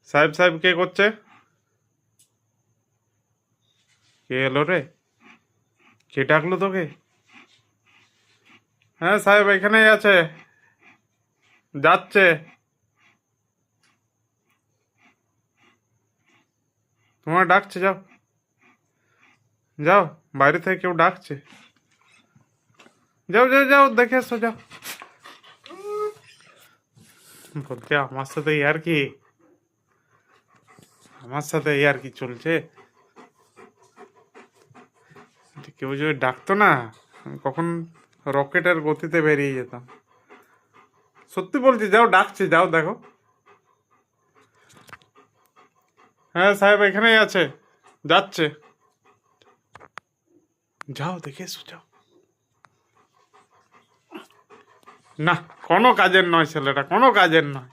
সাহেব সাহেব কে করছে? কে এলো রে? কে ডাকলো তোকে? হ্যাঁ সাহেব এখানেই আছে, যাচ্ছে। তোমার ডাকছে, যাও যাও, বাইরে থেকে কেউ ডাকছে। যাও যাও যাও, দেখে এসো, যাও। বলতে আমার সাথে আর কি চলছে? কেউ যদি ডাকতো না, আমি কখন রকেটের গতিতে বেরিয়ে যেতাম। সত্যি বলছি, যাও ডাকছে, যাও দেখো। হ্যাঁ সাহেব এখানেই আছে, যাচ্ছে। যাও দেখে এসো, যাও। না, কোনো কাজের নয় ছেলেটা, কোনো কাজের নয়।